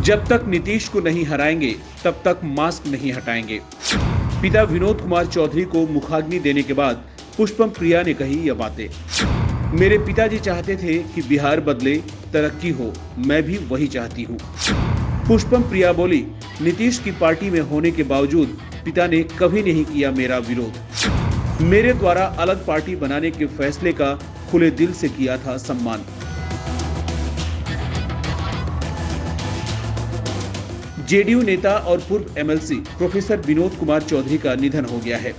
जब तक नीतीश को नहीं हराएंगे तब तक मास्क नहीं हटाएंगे। पिता विनोद कुमार चौधरी को मुखाग्नि देने के बाद पुष्पम प्रिया ने कही यह बातें। मेरे पिताजी चाहते थे कि बिहार बदले, तरक्की हो, मैं भी वही चाहती हूँ। पुष्पम प्रिया बोली, नीतीश की पार्टी में होने के बावजूद पिता ने कभी नहीं किया मेरा विरोध। मेरे द्वारा अलग पार्टी बनाने के फैसले का खुले दिल से किया था सम्मान। जेडीयू नेता और पूर्व एमएलसी प्रोफेसर विनोद कुमार चौधरी का निधन हो गया है।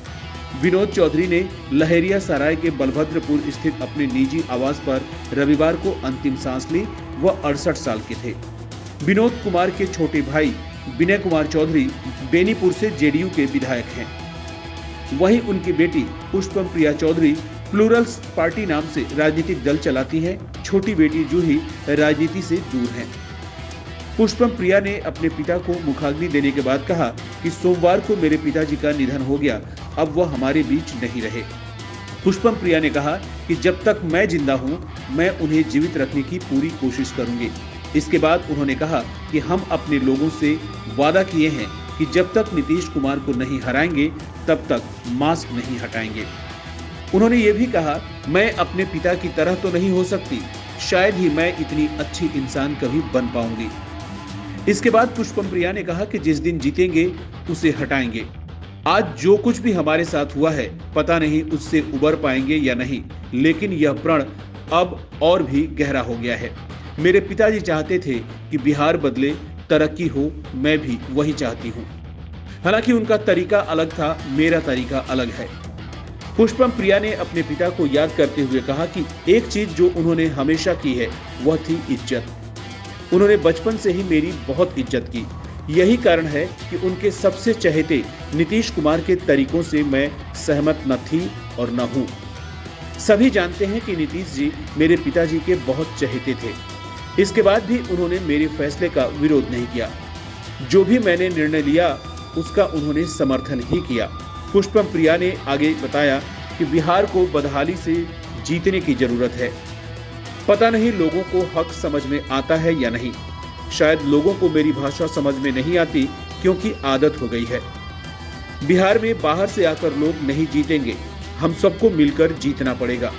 विनोद चौधरी ने लहेरिया सराय के बलभद्रपुर स्थित अपने निजी आवास पर रविवार को अंतिम सांस ली। वह 68 साल के थे। विनोद कुमार के छोटे भाई विनय कुमार चौधरी बेनीपुर से जेडीयू के विधायक हैं। वहीं उनकी बेटी पुष्पम प्रिया चौधरी प्लूरल्स पार्टी नाम से राजनीतिक दल चलाती हैं। छोटी बेटी जूही राजनीति से दूर हैं। पुष्पम प्रिया ने अपने पिता को मुखाग्नि देने के बाद कहा कि सोमवार को मेरे पिताजी का निधन हो गया, अब वह हमारे बीच नहीं रहे। पुष्पम प्रिया ने कहा कि जब तक मैं जिंदा हूं, मैं उन्हें जीवित रखने की पूरी कोशिश करूंगी। इसके बाद उन्होंने कहा कि हम अपने लोगों से वादा किए हैं कि जब तक नीतीश कुमार को नहीं हराएंगे तब तक मास्क नहीं हटाएंगे। उन्होंने ये भी कहा, मैं अपने पिता की तरह तो नहीं हो सकती, शायद ही मैं इतनी अच्छी इंसान कभी बन पाऊंगी। इसके बाद पुष्पम प्रिया ने कहा कि जिस दिन जीतेंगे उसे हटाएंगे। आज जो कुछ भी हमारे साथ हुआ है, पता नहीं उससे उबर पाएंगे या नहीं, लेकिन यह प्रण अब और भी गहरा हो गया है। मेरे पिताजी चाहते थे कि बिहार बदले, तरक्की हो, मैं भी वही चाहती हूँ। हालांकि उनका तरीका अलग था, मेरा तरीका अलग है। पुष्पम प्रिया ने अपने पिता को याद करते हुए कहा कि एक चीज जो उन्होंने हमेशा की है वह थी इज्जत। उन्होंने बचपन से ही मेरी बहुत इज्जत की। यही कारण है कि उनके सबसे चहेते नीतीश कुमार के तरीकों से मैं सहमत न थी और न हूं। सभी जानते हैं कि नीतीश जी मेरे पिताजी के बहुत चहेते थे। इसके बाद भी उन्होंने मेरे फैसले का विरोध नहीं किया। जो भी मैंने निर्णय लिया उसका उन्होंने समर्थन ही किया। पुष्पम प्रिया ने आगे बताया कि बिहार को बदहाली से जीतने की जरूरत है। पता नहीं लोगों को हक समझ में आता है या नहीं। शायद लोगों को मेरी भाषा समझ में नहीं आती क्योंकि आदत हो गई है। बिहार में बाहर से आकर लोग नहीं जीतेंगे, हम सबको मिलकर जीतना पड़ेगा।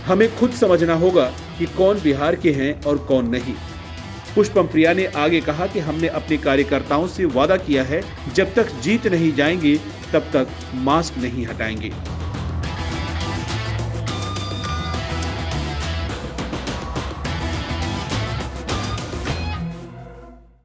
हमें खुद समझना होगा कि कौन बिहार के हैं और कौन नहीं। पुष्पम प्रिया ने आगे कहा कि हमने अपने कार्यकर्ताओं से वादा किया है, जब तक जीत नहीं जाएंगे तब तक मास्क नहीं हटाएंगे।